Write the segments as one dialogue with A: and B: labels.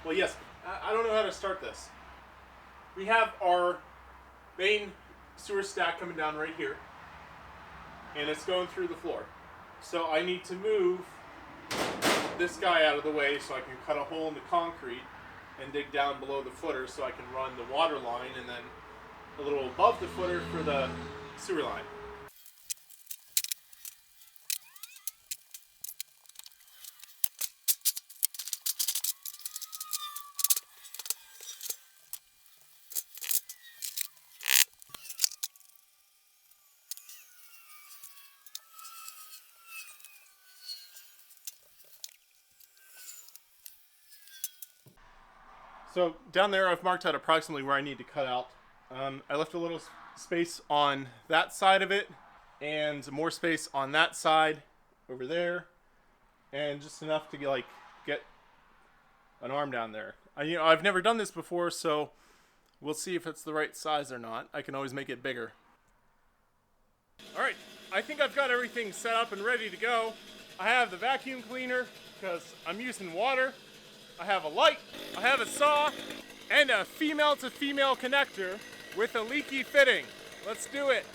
A: Well, yes, I don't know how to start this. We have our main sewer stack coming down right here, and it's going through the floor. So I need to move this guy out of the way so I can cut a hole in the concrete and dig down below the footer so I can run the water line, and then a little above the footer for the sewer line. So down there I've marked out approximately where I need to cut out. I left a little space on that side of it and more space on that side over there, and just enough to get an arm down there. I've never done this before, so we'll see if it's the right size or not. I can always make it bigger. Alright, I think I've got everything set up and ready to go. I have the vacuum cleaner because I'm using water. I have a light, I have a saw, and a female to female connector with a leaky fitting. Let's do it.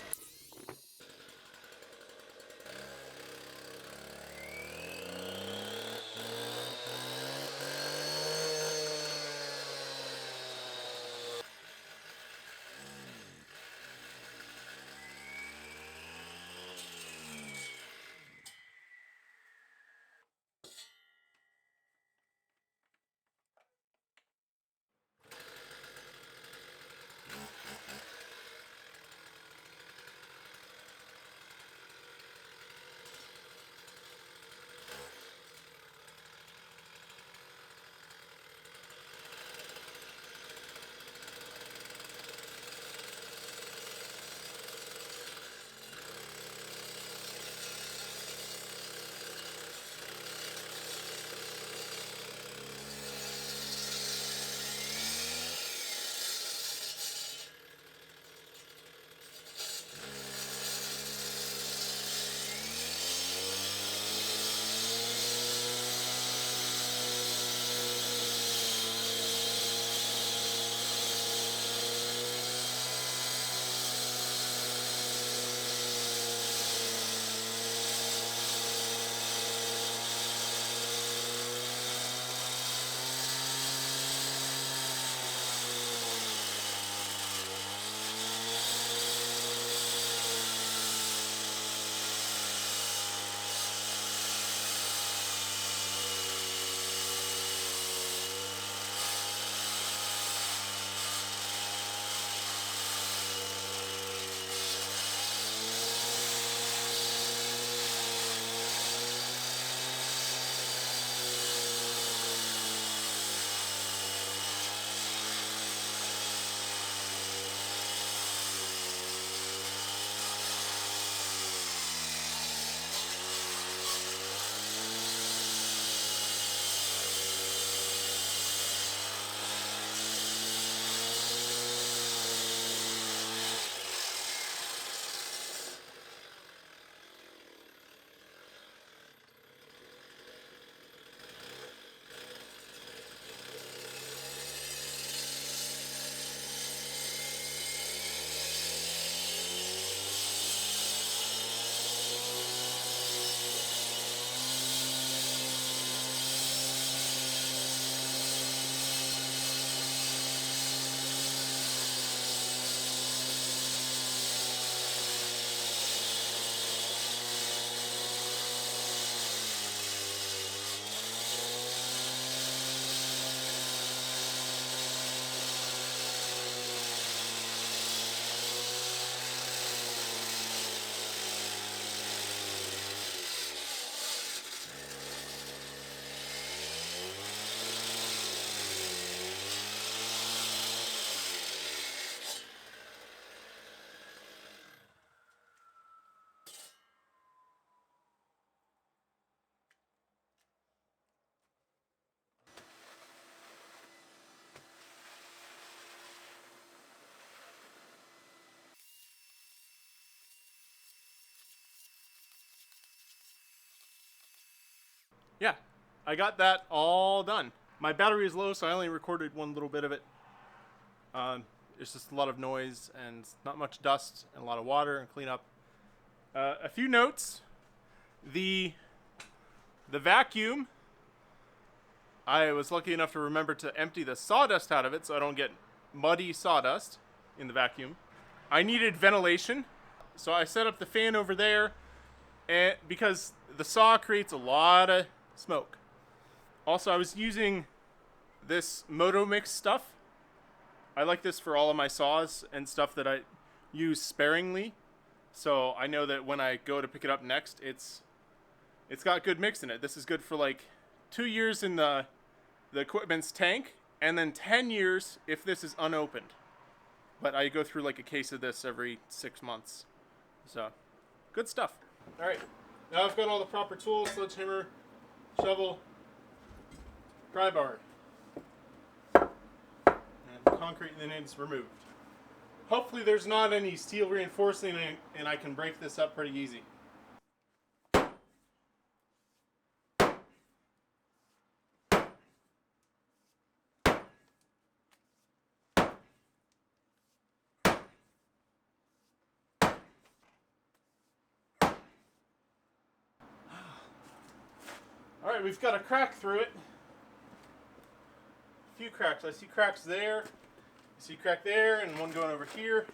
A: Yeah, I got that all done. My battery is low, so I only recorded one little bit of it. It's just a lot of noise and not much dust and a lot of water and cleanup. A few notes. The vacuum, I was lucky enough to remember to empty the sawdust out of it so I don't get muddy sawdust in the vacuum. I needed ventilation, so I set up the fan over there and because the saw creates a lot of smoke. Also, I was using this Moto Mix stuff. I like this for all of my saws and stuff that I use sparingly. So I know that when I go to pick it up next, it's got good mix in it. This is good for like 2 years in the equipment's tank, and then 10 years if this is unopened. But I go through like a case of this every 6 months. So, good stuff. All right, now I've got all the proper tools: sledgehammer, shovel, pry bar, and the concrete and then it's removed. Hopefully there's not any steel reinforcing and I can break this up pretty easy. Alright, we've got a crack through it. A few cracks. I see cracks there. I see a crack there and one going over here.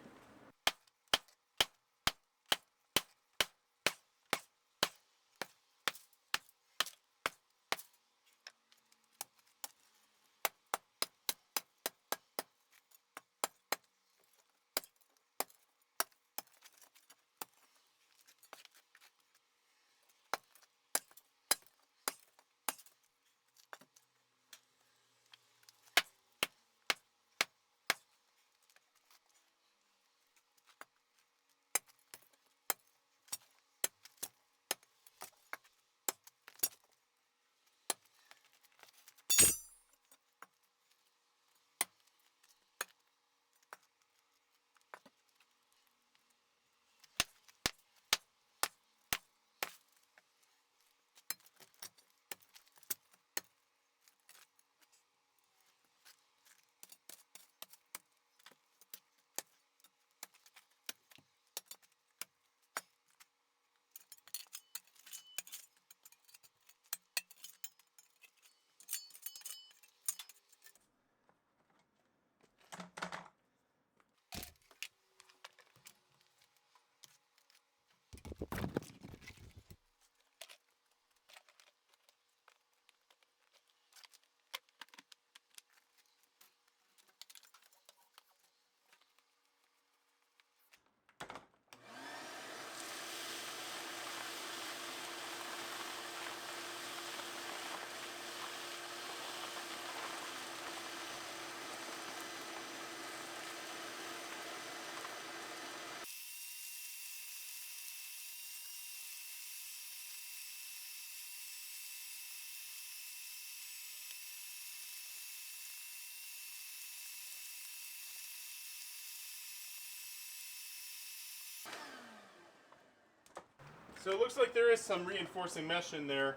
A: So it looks like there is some reinforcing mesh in there.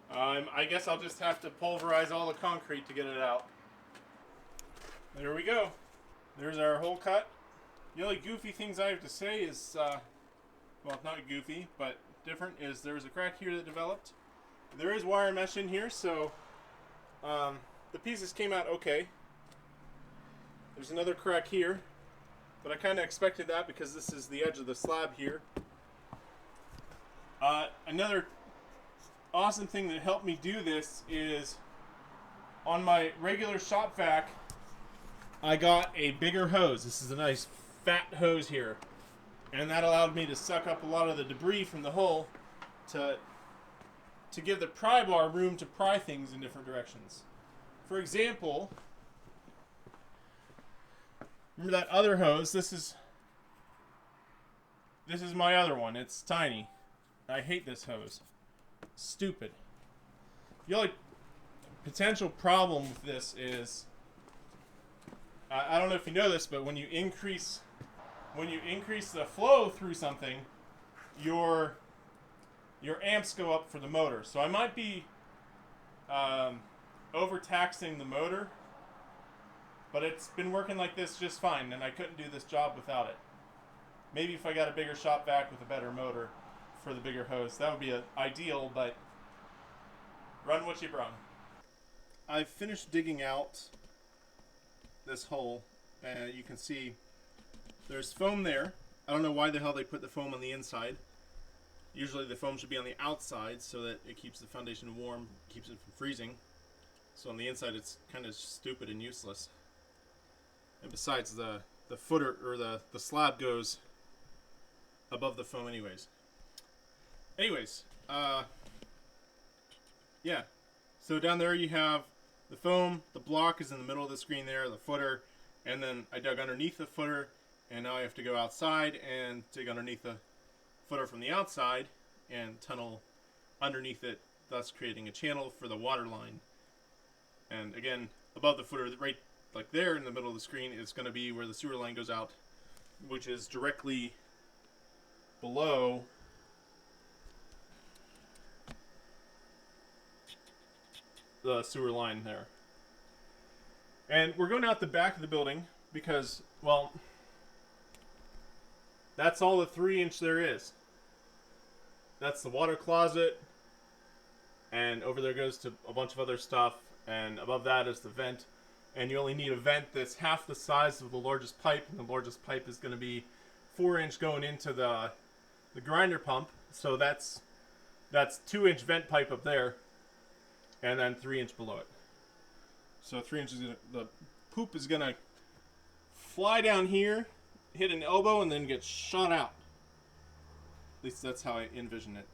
A: I guess I'll just have to pulverize all the concrete to get it out. There we go. There's our hole cut. The only goofy things I have to say is, well, not goofy, but different, is there's a crack here that developed. There is wire mesh in here, so the pieces came out okay. There's another crack here, but I kind of expected that because this is the edge of the slab here. Another awesome thing that helped me do this is on my regular shop vac, I got a bigger hose. This is a nice fat hose here, and that allowed me to suck up a lot of the debris from the hole to give the pry bar room to pry things in different directions. For example, remember that other hose? This is my other one. It's tiny. I hate this hose. Stupid. The only potential problem with this is, I don't know if you know this, but when you increase the flow through something, your amps go up for the motor. So I might be overtaxing the motor, but it's been working like this just fine, and I couldn't do this job without it. Maybe if I got a bigger shop vac with a better motor for the bigger hose, that would be ideal, but run what you brung. I've finished digging out this hole, and you can see there's foam there. I don't know why the hell they put the foam on the inside. Usually the foam should be on the outside so that it keeps the foundation warm, keeps it from freezing. So on the inside it's kind of stupid and useless. And besides, the footer, or the slab goes above the foam anyways. Yeah. So down there you have the foam, the block is in the middle of the screen there, the footer, and then I dug underneath the footer, and now I have to go outside and dig underneath the footer from the outside and tunnel underneath it, thus creating a channel for the water line. And again, above the footer, right like there in the middle of the screen, is going to be where the sewer line goes out, which is directly below the sewer line there. And we're going out the back of the building because, well, that's all the 3-inch there is. That's the water closet, and over there goes to a bunch of other stuff, and above that is the vent. And you only need a vent that's half the size of the largest pipe, and the largest pipe is going to be 4-inch going into the grinder pump. So that's 2-inch vent pipe up there, and then 3-inch below it. So 3 inches, the poop is going to fly down here, hit an elbow, and then get shot out. At least that's how I envision it.